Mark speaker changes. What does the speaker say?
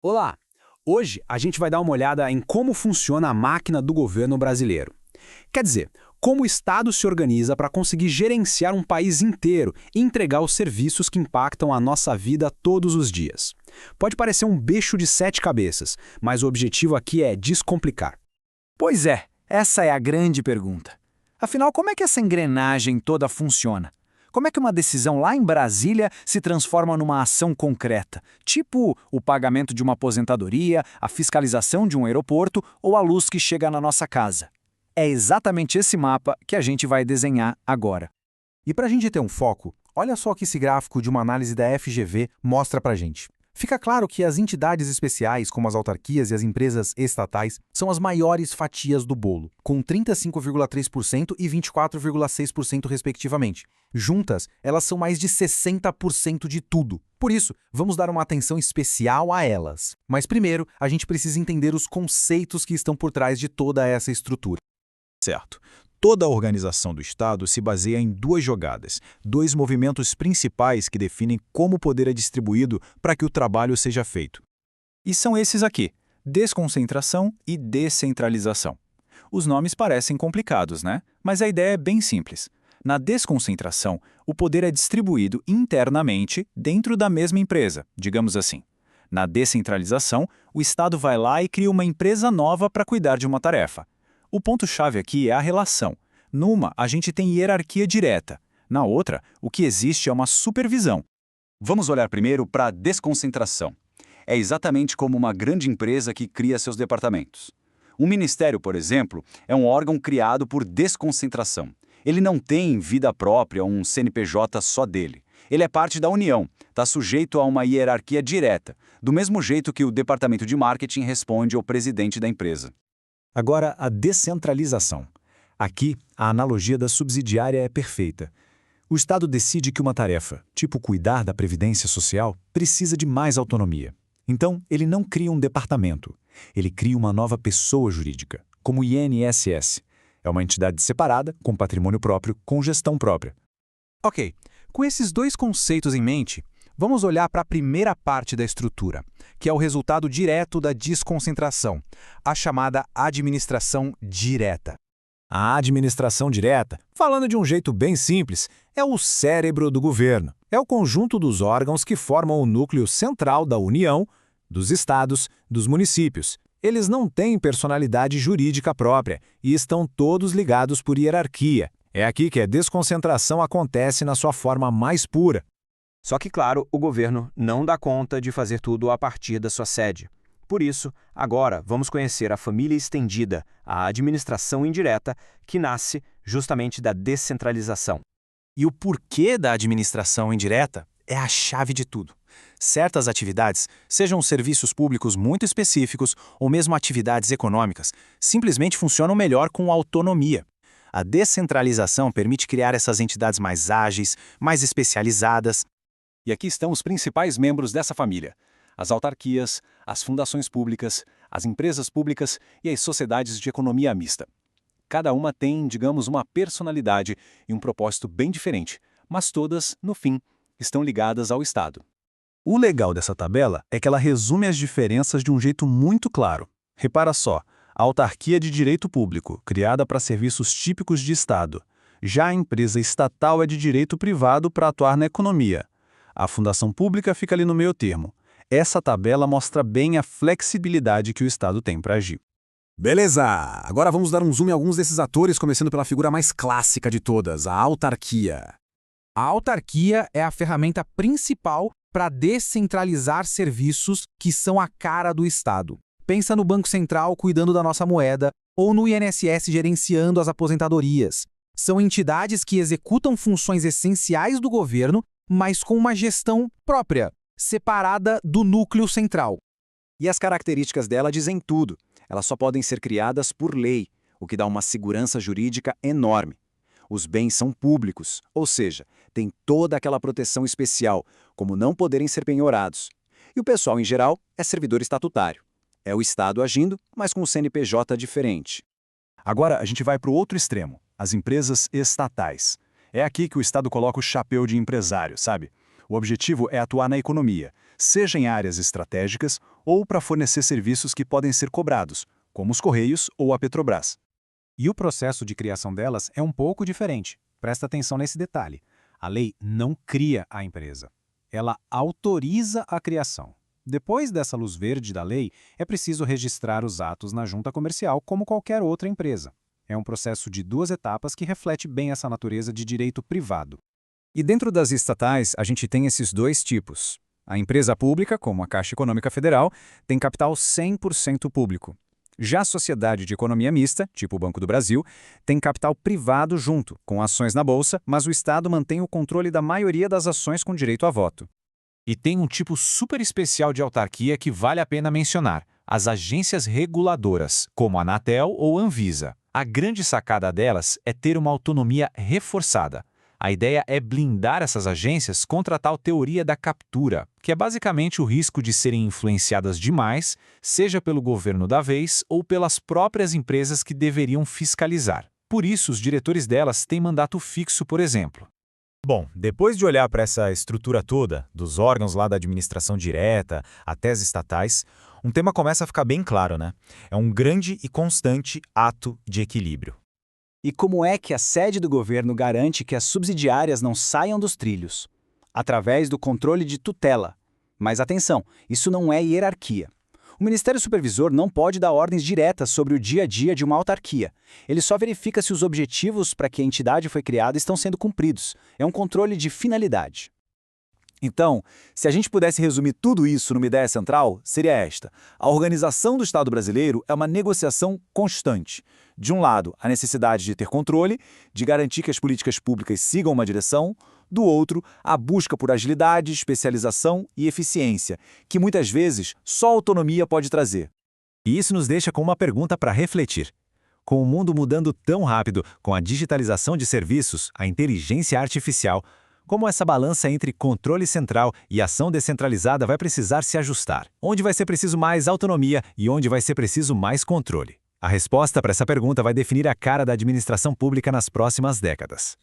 Speaker 1: Olá! Hoje a gente vai dar uma olhada em como funciona a máquina do governo brasileiro. Quer dizer, como o Estado se organiza para conseguir gerenciar um país inteiro e entregar os serviços que impactam a nossa vida todos os dias. Pode parecer um bicho de sete cabeças, mas o objetivo aqui é descomplicar.
Speaker 2: Pois é, essa é a grande pergunta. Afinal, como é que essa engrenagem toda funciona? Como é que uma decisão lá em Brasília se transforma numa ação concreta, tipo o pagamento de uma aposentadoria, a fiscalização de um aeroporto ou a luz que chega na nossa casa? É exatamente esse mapa que a gente vai desenhar agora.
Speaker 3: E para a gente ter um foco, olha só o que esse gráfico de uma análise da FGV mostra para a gente. Fica claro que as entidades especiais, como as autarquias e as empresas estatais, são as maiores fatias do bolo, com 35,3% e 24,6% respectivamente. Juntas, elas são mais de 60% de tudo. Por isso, vamos dar uma atenção especial a elas. Mas primeiro, a gente precisa entender os conceitos que estão por trás de toda essa estrutura.
Speaker 4: Certo. Toda a organização do Estado se baseia em duas jogadas, dois movimentos principais que definem como o poder é distribuído para que o trabalho seja feito.
Speaker 2: E são esses aqui: desconcentração e descentralização. Os nomes parecem complicados, né? Mas a ideia é bem simples. Na desconcentração, o poder é distribuído internamente dentro da mesma empresa, digamos assim. Na descentralização, o Estado vai lá e cria uma empresa nova para cuidar de uma tarefa. O ponto-chave aqui é a relação. Numa, a gente tem hierarquia direta. Na outra, o que existe é uma supervisão.
Speaker 5: Vamos olhar primeiro para a desconcentração. É exatamente como uma grande empresa que cria seus departamentos. Um ministério, por exemplo, é um órgão criado por desconcentração. Ele não tem vida própria, um CNPJ só dele. Ele é parte da União, está sujeito a uma hierarquia direta, do mesmo jeito que o departamento de marketing responde ao presidente da empresa.
Speaker 4: Agora, a descentralização. Aqui, a analogia da subsidiária é perfeita. O Estado decide que uma tarefa, tipo cuidar da previdência social, precisa de mais autonomia. Então, ele não cria um departamento. Ele cria uma nova pessoa jurídica, como o INSS. É uma entidade separada, com patrimônio próprio, com gestão própria.
Speaker 3: Ok, com esses dois conceitos em mente, vamos olhar para a primeira parte da estrutura, que é o resultado direto da desconcentração, a chamada administração direta.
Speaker 4: A administração direta, falando de um jeito bem simples, é o cérebro do governo. É o conjunto dos órgãos que formam o núcleo central da União, dos estados, dos municípios. Eles não têm personalidade jurídica própria e estão todos ligados por hierarquia. É aqui que a desconcentração acontece na sua forma mais pura.
Speaker 6: Só que, claro, o governo não dá conta de fazer tudo a partir da sua sede. Por isso, agora vamos conhecer a família estendida, a administração indireta, que nasce justamente da descentralização.
Speaker 2: E o porquê da administração indireta é a chave de tudo. Certas atividades, sejam serviços públicos muito específicos ou mesmo atividades econômicas, simplesmente funcionam melhor com autonomia. A descentralização permite criar essas entidades mais ágeis, mais especializadas.
Speaker 5: E aqui estão os principais membros dessa família: as autarquias, as fundações públicas, as empresas públicas e as sociedades de economia mista. Cada uma tem, digamos, uma personalidade e um propósito bem diferente, mas todas, no fim, estão ligadas ao Estado.
Speaker 4: O legal dessa tabela é que ela resume as diferenças de um jeito muito claro. Repara só, a autarquia de direito público, criada para serviços típicos de Estado. Já a empresa estatal é de direito privado para atuar na economia. A fundação pública fica ali no meio termo. Essa tabela mostra bem a flexibilidade que o Estado tem para agir.
Speaker 1: Beleza! Agora vamos dar um zoom em alguns desses atores, começando pela figura mais clássica de todas, a autarquia.
Speaker 3: A autarquia é a ferramenta principal para descentralizar serviços que são a cara do Estado. Pensa no Banco Central cuidando da nossa moeda ou no INSS gerenciando as aposentadorias. São entidades que executam funções essenciais do governo, mas com uma gestão própria, separada do núcleo central.
Speaker 6: E as características dela dizem tudo. Elas só podem ser criadas por lei, o que dá uma segurança jurídica enorme. Os bens são públicos, ou seja, tem toda aquela proteção especial, como não poderem ser penhorados. E o pessoal, em geral, é servidor estatutário. É o Estado agindo, mas com um CNPJ diferente.
Speaker 4: Agora a gente vai para o outro extremo, as empresas estatais. É aqui que o Estado coloca o chapéu de empresário, sabe? O objetivo é atuar na economia, seja em áreas estratégicas
Speaker 2: ou para fornecer serviços que podem ser cobrados, como os Correios ou a Petrobras.
Speaker 1: E o processo de criação delas é um pouco diferente. Presta atenção nesse detalhe. A lei não cria a empresa. Ela autoriza a criação. Depois dessa luz verde da lei, é preciso registrar os atos na junta comercial como qualquer outra empresa. É um processo de 2 etapas que reflete bem essa natureza de direito privado.
Speaker 2: E dentro das estatais, a gente tem esses 2 tipos. A empresa pública, como a Caixa Econômica Federal, tem capital 100% público. Já a sociedade de economia mista, tipo o Banco do Brasil, tem capital privado junto, com ações na bolsa, mas o Estado mantém o controle da maioria das ações com direito a voto.
Speaker 4: E tem um tipo super especial de autarquia que vale a pena mencionar: as agências reguladoras, como a Anatel ou Anvisa. A grande sacada delas é ter uma autonomia reforçada. A ideia é blindar essas agências contra a tal teoria da captura, que é basicamente o risco de serem influenciadas demais, seja pelo governo da vez ou pelas próprias empresas que deveriam fiscalizar. Por isso, os diretores delas têm mandato fixo, por exemplo.
Speaker 7: Bom, depois de olhar para essa estrutura toda, dos órgãos lá da administração direta até as estatais, um tema começa a ficar bem claro, né? É um grande e constante ato de equilíbrio.
Speaker 1: E como é que a sede do governo garante que as subsidiárias não saiam dos trilhos? Através do controle de tutela. Mas atenção, isso não é hierarquia. O Ministério Supervisor não pode dar ordens diretas sobre o dia a dia de uma autarquia. Ele só verifica se os objetivos para que a entidade foi criada estão sendo cumpridos. É um controle de finalidade.
Speaker 6: Então, se a gente pudesse resumir tudo isso numa ideia central, seria esta: a organização do Estado brasileiro é uma negociação constante. De um lado, a necessidade de ter controle, de garantir que as políticas públicas sigam uma direção; do outro, a busca por agilidade, especialização e eficiência, que muitas vezes só a autonomia pode trazer.
Speaker 7: E isso nos deixa com uma pergunta para refletir. Com o mundo mudando tão rápido, com a digitalização de serviços, a inteligência artificial, como essa balança entre controle central e ação descentralizada vai precisar se ajustar? Onde vai ser preciso mais autonomia e onde vai ser preciso mais controle? A resposta para essa pergunta vai definir a cara da administração pública nas próximas décadas.